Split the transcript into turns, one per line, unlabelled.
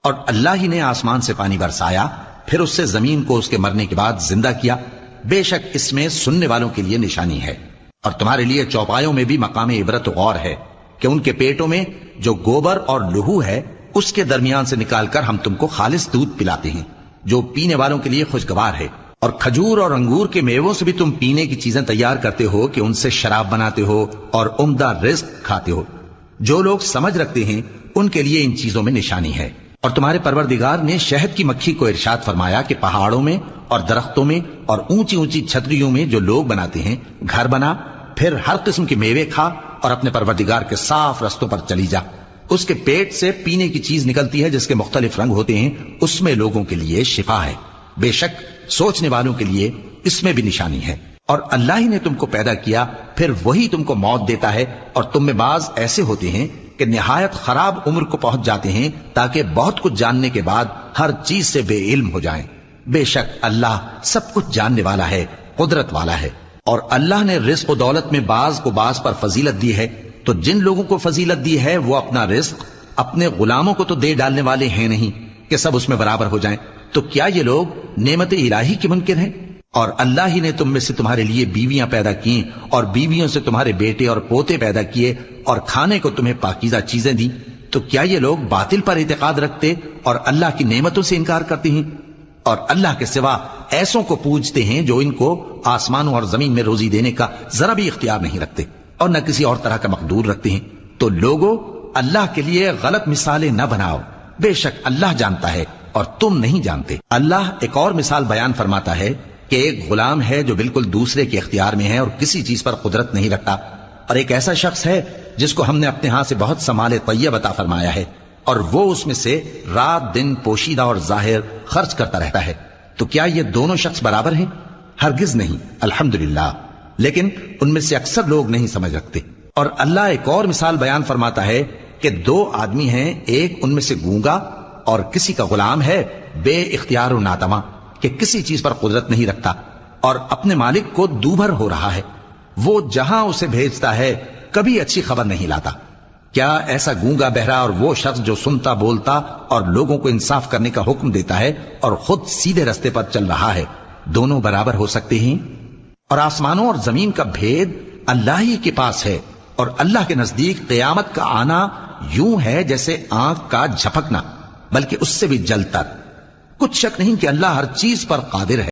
اور اللہ ہی نے آسمان سے پانی برسایا، پھر اس سے زمین کو اس کے مرنے کے بعد زندہ کیا، بے شک اس میں سننے والوں کے لیے نشانی ہے۔ اور تمہارے لیے چوپایوں میں بھی مقام عبرت و غور ہے کہ ان کے پیٹوں میں جو گوبر اور لہو ہے اس کے درمیان سے نکال کر ہم تم کو خالص دودھ پلاتے ہیں جو پینے والوں کے لیے خوشگوار ہے، اور کھجور اور انگور کے میووں سے بھی تم پینے کی چیزیں تیار کرتے ہو کہ ان سے شراب بناتے ہو اور عمدہ رزق کھاتے ہو۔ جو لوگ سمجھ رکھتے ہیں ان کے لیے ان چیزوں میں نشانی ہے۔ اور تمہارے پروردگار نے شہد کی مکھی کو ارشاد فرمایا کہ پہاڑوں میں اور درختوں میں اور اونچی اونچی چھتریوں میں جو لوگ بناتے ہیں گھر بنا، پھر ہر قسم کے میوے کھا اور اپنے پروردگار کے صاف رستوں پر چلی جا۔ اس کے پیٹ سے پینے کی چیز نکلتی ہے جس کے مختلف رنگ ہوتے ہیں، اس میں لوگوں کے لیے شفا ہے، بے شک سوچنے والوں کے لیے اس میں بھی نشانی ہے۔ اور اللہ ہی نے تم کو پیدا کیا، پھر وہی تم کو موت دیتا ہے، اور تم میں بعض ایسے ہوتے ہیں کہ نہایت خراب عمر کو پہنچ جاتے ہیں تاکہ بہت کچھ جاننے کے بعد ہر چیز سے بے علم ہو جائیں۔ بے شک اللہ سب کچھ جاننے والا ہے، قدرت والا ہے۔ اور اللہ نے رزق و دولت میں بعض کو بعض پر فضیلت دی ہے، تو جن لوگوں کو فضیلت دی ہے وہ اپنا رزق اپنے غلاموں کو تو دے ڈالنے والے ہیں نہیں کہ سب اس میں برابر ہو جائیں، تو کیا یہ لوگ نعمت الہی کے منکر ہیں؟ اور اللہ ہی نے تم میں سے تمہارے لیے بیویاں پیدا کی اور بیویوں سے تمہارے بیٹے اور پوتے پیدا کیے اور کھانے کو تمہیں پاکیزہ چیزیں دی، تو کیا یہ لوگ باطل پر اعتقاد رکھتے اور اللہ کی نعمتوں سے انکار کرتے ہیں؟ اور اللہ کے سوا ایسوں کو پوجتے ہیں جو ان کو آسمانوں اور زمین میں روزی دینے کا ذرا بھی اختیار نہیں رکھتے اور نہ کسی اور طرح کا مقدور رکھتے ہیں۔ تو لوگوں اللہ کے لیے غلط مثالیں نہ بناؤ، بے شک اللہ جانتا ہے اور تم نہیں جانتے۔ اللہ ایک اور مثال بیان فرماتا ہے کہ ایک غلام ہے جو بالکل دوسرے کے اختیار میں ہے اور کسی چیز پر قدرت نہیں رکھتا، اور ایک ایسا شخص ہے جس کو ہم نے اپنے ہاں سے بہت سا مال طیب عطا فرمایا ہے اور وہ اس میں سے رات دن پوشیدہ اور ظاہر خرچ کرتا رہتا ہے، تو کیا یہ دونوں شخص برابر ہیں؟ ہرگز نہیں، الحمدللہ، لیکن ان میں سے اکثر لوگ نہیں سمجھ رکھتے۔ اور اللہ ایک اور مثال بیان فرماتا ہے کہ دو آدمی ہیں، ایک ان میں سے گونگا اور کسی کا غلام ہے بے اختیار و ناتواں کہ کسی چیز پر قدرت نہیں رکھتا اور اپنے مالک کو دوبھر ہو رہا ہے، وہ جہاں اسے بھیجتا ہے کبھی اچھی خبر نہیں لاتا۔ کیا ایسا گونگا بہرا اور وہ شخص جو سنتا بولتا اور لوگوں کو انصاف کرنے کا حکم دیتا ہے اور خود سیدھے رستے پر چل رہا ہے، دونوں برابر ہو سکتے ہیں؟ اور آسمانوں اور زمین کا بھید اللہ ہی کے پاس ہے، اور اللہ کے نزدیک قیامت کا آنا یوں ہے جیسے آنکھ کا جھپکنا، بلکہ اس سے بھی جلد تر۔ کچھ شک نہیں کہ اللہ ہر چیز پر قادر ہے۔